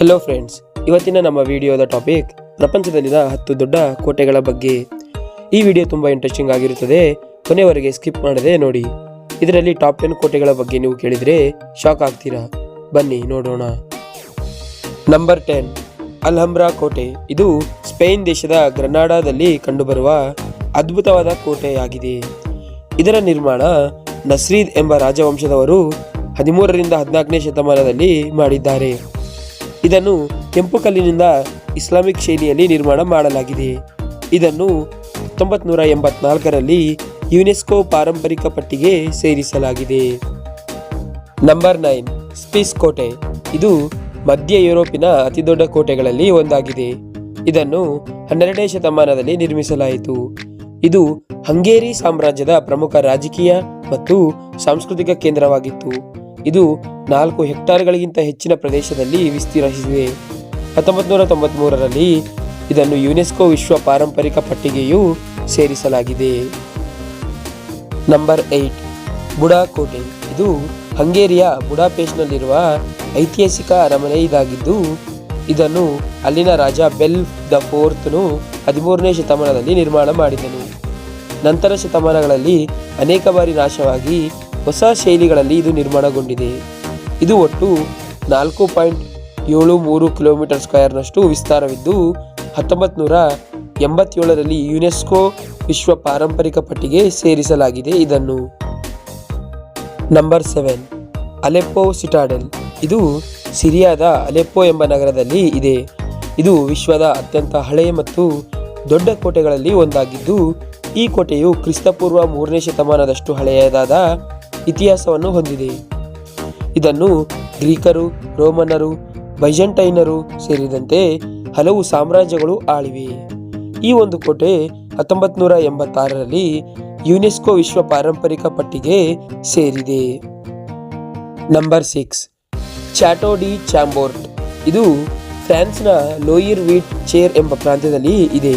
Hello friends, ಇವತ್ತಿನ ನಮ್ಮ ವಿಡಿಯೋದ ಟಾಪಿಕ್ ಪ್ರಪಂಚದಲ್ಲಿನ 10 ದೊಡ್ಡ ಕೋಟೆಗಳ ಬಗ್ಗೆ. ಈ ವಿಡಿಯೋ ತುಂಬ ಇಂಟ್ರೆಸ್ಟಿಂಗ್ ಆಗಿರುತ್ತದೆ. ಕೊನೆವರೆಗೆ ಸ್ಕಿಪ್ ಮಾಡದೆ ನೋಡಿ. ಇದರಲ್ಲಿ ಟಾಪ್ 10 ಕೋಟೆಗಳ ಬಗ್ಗೆ ನೀವು ಕೇಳಿದರೆ ಶಾಕ್ ಆಗ್ತೀರಾ. ಬನ್ನಿ ನೋಡೋಣ. ನಂಬರ್ 10, ಅಲ್ಹಂಬ್ರಾ ಕೋಟೆ. ಇದು ಸ್ಪೇನ್ ದೇಶದ ಗ್ರನಾಡಾದಲ್ಲಿ ಕಂಡುಬರುವ ಅದ್ಭುತವಾದ ಕೋಟೆಯಾಗಿದೆ. ಇದರ ನಿರ್ಮಾಣ ನಸ್ರೀದ್ ಎಂಬ ರಾಜವಂಶದವರು 13ರಿಂದ 14ನೇ ಶತಮಾನದಲ್ಲಿ ಮಾಡಿದ್ದಾರೆ. ಇದನ್ನು ಕೆಂಪು ಕಲ್ಲಿನಿಂದ ಇಸ್ಲಾಮಿಕ್ ಶೈಲಿಯಲ್ಲಿ ನಿರ್ಮಾಣ ಮಾಡಲಾಗಿದೆ. ಇದನ್ನು 1984ರಲ್ಲಿ ಯುನೆಸ್ಕೋ ಪಾರಂಪರಿಕ ಪಟ್ಟಿಗೆ ಸೇರಿಸಲಾಗಿದೆ. ನಂಬರ್ 9, ಸ್ವಿಸ್ ಕೋಟೆ. ಇದು ಮಧ್ಯ ಯುರೋಪಿನ ಅತಿದೊಡ್ಡ ಕೋಟೆಗಳಲ್ಲಿ ಒಂದಾಗಿದೆ. ಇದನ್ನು 12ನೇ ಶತಮಾನದಲ್ಲಿ ನಿರ್ಮಿಸಲಾಯಿತು. ಇದು ಹಂಗೇರಿ ಸಾಮ್ರಾಜ್ಯದ ಪ್ರಮುಖ ರಾಜಕೀಯ ಮತ್ತು ಸಾಂಸ್ಕೃತಿಕ ಕೇಂದ್ರವಾಗಿತ್ತು. ಇದು 4 ಹೆಕ್ಟಾರ್ಗಳಿಗಿಂತ ಹೆಚ್ಚಿನ ಪ್ರದೇಶದಲ್ಲಿ ವಿಸ್ತರಿಸಿದೆ. 1993ರಲ್ಲಿ ಇದನ್ನು ಯುನೆಸ್ಕೋ ವಿಶ್ವ ಪಾರಂಪರಿಕ ಪಟ್ಟಿಗೆಯೂ ಸೇರಿಸಲಾಗಿದೆ. ನಂಬರ್ 8, ಬುಡಾ ಕೋಟೆ. ಇದು ಹಂಗೇರಿಯ ಬುಡಾಪೆಸ್ಟ್ನಲ್ಲಿರುವ ಐತಿಹಾಸಿಕ ಅರಮನೆ ಇದಾಗಿದ್ದು, ಇದನ್ನು ಅಲ್ಲಿನ ರಾಜ ಬೆಲ್ ದ ಫೋರ್ತನು 13ನೇ ಶತಮಾನದಲ್ಲಿ ನಿರ್ಮಾಣ ಮಾಡಿದನು. ನಂತರ ಶತಮಾನಗಳಲ್ಲಿ ಅನೇಕ ಬಾರಿ ನಾಶವಾಗಿ ಹೊಸ ಶೈಲಿಗಳಲ್ಲಿ ಇದು ನಿರ್ಮಾಣಗೊಂಡಿದೆ. ಇದು ಒಟ್ಟು 4.73 ಕಿಲೋಮೀಟರ್ ಸ್ಕ್ವೇರ್ನಷ್ಟು ವಿಸ್ತಾರವಿದ್ದು 1987ರಲ್ಲಿ ಯುನೆಸ್ಕೋ ವಿಶ್ವ ಪಾರಂಪರಿಕ ಪಟ್ಟಿಗೆ ಸೇರಿಸಲಾಗಿದೆ. ಇದನ್ನು ನಂಬರ್ 7, ಅಲೆಪ್ಪೋ ಸಿಟಾಡೆಲ್. ಇದು ಸಿರಿಯಾದ ಅಲೆಪ್ಪೋ ಎಂಬ ನಗರದಲ್ಲಿ ಇದೆ. ಇದು ವಿಶ್ವದ ಅತ್ಯಂತ ಹಳೆಯ ಮತ್ತು ದೊಡ್ಡ ಕೋಟೆಗಳಲ್ಲಿ ಒಂದಾಗಿದ್ದು, ಈ ಕೋಟೆಯು ಕ್ರಿಸ್ತಪೂರ್ವ 3ನೇ ಶತಮಾನದಷ್ಟು ಹಳೆಯದಾದ ಇತಿಹಾಸವನ್ನು ಹೊಂದಿದೆ. ಇದನ್ನು ಗ್ರೀಕರು, ರೋಮನರು, ಬೈಜಂಟೈನರು ಸೇರಿದಂತೆ ಹಲವು ಸಾಮ್ರಾಜ್ಯಗಳು ಆಳಿವೆ. ಈ ಒಂದು ಕೋಟೆ 1986ರಲ್ಲಿ ಯುನೆಸ್ಕೋ ವಿಶ್ವ ಪಾರಂಪರಿಕ ಪಟ್ಟಿಗೆ ಸೇರಿದೆ. Number 6, Chateau de Chambord. ಇದು ಫ್ರಾನ್ಸ್ನ ಲೋಯಿರ್ ವೀಟ್ ಚೇರ್ ಎಂಬ ಪ್ರಾಂತ್ಯದಲ್ಲಿ ಇದೆ.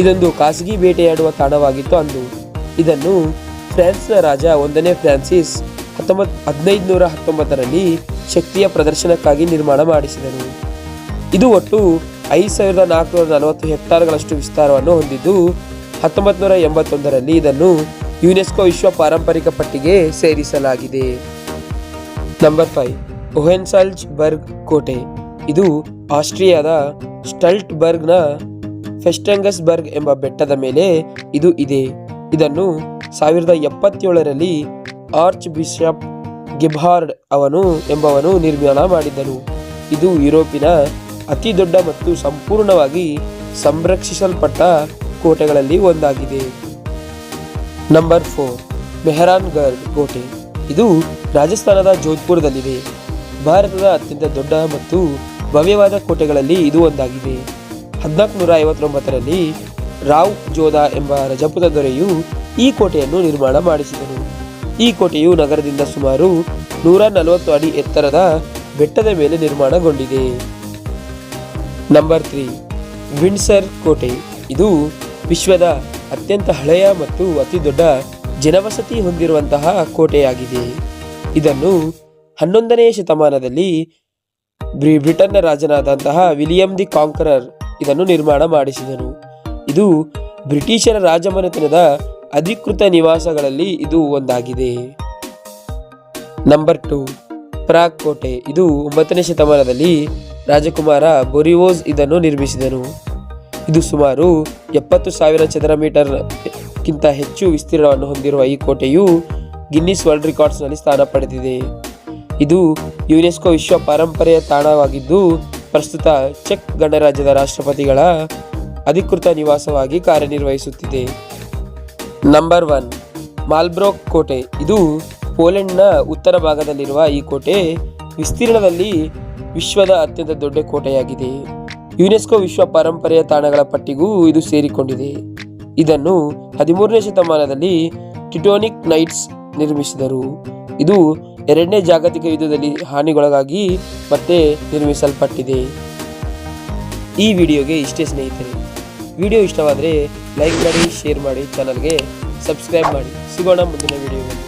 ಇದೊಂದು ಖಾಸಗಿ ಬೇಟೆಯಾಡುವ ತಾಣವಾಗಿತ್ತು ಅಂದು. ಇದನ್ನು ಫ್ರಾನ್ಸ್ನ ರಾಜ 1ನೇ ಫ್ರಾನ್ಸಿಸ್ 1519ರಲ್ಲಿ ಶಕ್ತಿಯ ಪ್ರದರ್ಶನಕ್ಕಾಗಿ ನಿರ್ಮಾಣ ಮಾಡಿಸಿದನು. ಇದು ಒಟ್ಟು 5440 ಹೆಕ್ಟಾರ್ಗಳಷ್ಟು ವಿಸ್ತಾರವನ್ನು ಹೊಂದಿದ್ದು 1981ರಲ್ಲಿ ಇದನ್ನು ಯುನೆಸ್ಕೋ ವಿಶ್ವ ಪಾರಂಪರಿಕ ಪಟ್ಟಿಗೆ ಸೇರಿಸಲಾಗಿದೆ. ನಂಬರ್ 5, ಹೋಹೆನ್ಸಾಲ್ಜ್ ಬರ್ಗ್ ಕೋಟೆ. ಇದು ಆಸ್ಟ್ರಿಯಾದ ಸ್ಟಲ್ಟ್ ಬರ್ಗ್ನ ಫೆಸ್ಟಂಗಸ್ ಬರ್ಗ್ ಎಂಬ ಬೆಟ್ಟದ ಮೇಲೆ ಇದು ಇದೆ. ಇದನ್ನು 1077ರಲ್ಲಿ ಆರ್ಚ್ ಬಿಷಪ್ ಗೆಬ್ಹಾರ್ಡ್ ಎಂಬವನು ನಿರ್ಮಾಣ ಮಾಡಿದ್ದನು. ಇದು ಯುರೋಪಿನ ಅತಿ ದೊಡ್ಡ ಮತ್ತು ಸಂಪೂರ್ಣವಾಗಿ ಸಂರಕ್ಷಿಸಲ್ಪಟ್ಟ ಕೋಟೆಗಳಲ್ಲಿ ಒಂದಾಗಿದೆ. ನಂಬರ್ 4, ಮೆಹರಾನ್ಗಢ್ ಕೋಟೆ. ಇದು ರಾಜಸ್ಥಾನದ ಜೋಧ್ಪುರದಲ್ಲಿದೆ. ಭಾರತದ ಅತ್ಯಂತ ದೊಡ್ಡ ಮತ್ತು ಭವ್ಯವಾದ ಕೋಟೆಗಳಲ್ಲಿ ಇದು ಒಂದಾಗಿದೆ. 1459ರಲ್ಲಿ ರಾವ್ ಜೋಧಾ ಎಂಬ ರಜಪೂತ ದೊರೆಯು ಈ ಕೋಟೆಯನ್ನು ನಿರ್ಮಾಣ ಮಾಡಿಸಿದನು. ಈ ಕೋಟೆಯು ನಗರದಿಂದ ಸುಮಾರು 140 ಅಡಿ ಎತ್ತರದ ಬೆಟ್ಟದ ಮೇಲೆ ನಿರ್ಮಾಣಗೊಂಡಿದೆ. ನಂಬರ್ 3, ವಿಂಡ್ಸರ್ ಕೋಟೆ. ಇದು ವಿಶ್ವದ ಅತ್ಯಂತ ಹಳೆಯ ಮತ್ತು ಅತಿ ದೊಡ್ಡ ಜನವಸತಿ ಹೊಂದಿರುವಂತಹ ಕೋಟೆಯಾಗಿದೆ. ಇದನ್ನು 11ನೇ ಶತಮಾನದಲ್ಲಿ ಬ್ರಿಟನ್ನ ರಾಜನಾದಂತಹ ವಿಲಿಯಂ ದಿ ಕಾಂಕರರ್ ಇದನ್ನು ನಿರ್ಮಾಣ ಮಾಡಿಸಿದನು. ಇದು ಬ್ರಿಟಿಷರ ರಾಜಮನೆತನದ ಅಧಿಕೃತ ನಿವಾಸಗಳಲ್ಲಿ ಇದು ಒಂದಾಗಿದೆ. ನಂಬರ್ 2, ಪ್ರಾಗ್ ಕೋಟೆ. ಇದು 9ನೇ ಶತಮಾನದಲ್ಲಿ ರಾಜಕುಮಾರ ಬೊರಿವೋಸ್ ಇದನ್ನು ನಿರ್ಮಿಸಿದನು. ಇದು ಸುಮಾರು 70,000 ಚದರ ಮೀಟರ್ಗಿಂತ ಹೆಚ್ಚು ವಿಸ್ತೀರ್ಣವನ್ನು ಹೊಂದಿರುವ ಈ ಕೋಟೆಯು ಗಿನ್ನಿಸ್ ವರ್ಲ್ಡ್ ರೆಕಾರ್ಡ್ಸ್ನಲ್ಲಿ ಸ್ಥಾನ ಪಡೆದಿದೆ. ಇದು ಯುನೆಸ್ಕೋ ವಿಶ್ವ ಪಾರಂಪರೆಯ ತಾಣವಾಗಿದ್ದು, ಪ್ರಸ್ತುತ ಚೆಕ್ ಗಣರಾಜ್ಯದ ರಾಷ್ಟ್ರಪತಿಗಳ ಅಧಿಕೃತ ನಿವಾಸವಾಗಿ ಕಾರ್ಯನಿರ್ವಹಿಸುತ್ತಿದೆ. ನಂಬರ್ 1, ಮಾಲ್ಬ್ರೋಕ್ ಕೋಟೆ. ಇದು ಪೋಲೆಂಡ್ನ ಉತ್ತರ ಭಾಗದಲ್ಲಿರುವ ಈ ಕೋಟೆ ವಿಸ್ತೀರ್ಣದಲ್ಲಿ ವಿಶ್ವದ ಅತ್ಯಂತ ದೊಡ್ಡ ಕೋಟೆಯಾಗಿದೆ. ಯುನೆಸ್ಕೋ ವಿಶ್ವ ಪಾರಂಪರೆಯ ತಾಣಗಳ ಪಟ್ಟಿಗೂ ಇದು ಸೇರಿಕೊಂಡಿದೆ. ಇದನ್ನು 13ನೇ ಶತಮಾನದಲ್ಲಿ ಟಿಟೋನಿಕ್ ನೈಟ್ಸ್ ನಿರ್ಮಿಸಿದರು. ಇದು 2ನೇ ಜಾಗತಿಕ ಯುದ್ಧದಲ್ಲಿ ಹಾನಿಗೊಳಗಾಗಿ ಮತ್ತೆ ನಿರ್ಮಿಸಲ್ಪಟ್ಟಿದೆ. ಈ ವಿಡಿಯೋಗೆ ಇಷ್ಟೇ ಸ್ನೇಹಿತರೆ. ವಿಡಿಯೋ ಇಷ್ಟವಾದರೆ ಲೈಕ್ ಮಾಡಿ, ಶೇರ್ ಮಾಡಿ, ಚಾನಲ್ಗೆ ಸಬ್ಸ್ಕ್ರೈಬ್ ಮಾಡಿ. ಸಿಗೋಣ ಮುಂದಿನ ವಿಡಿಯೋದಲ್ಲಿ.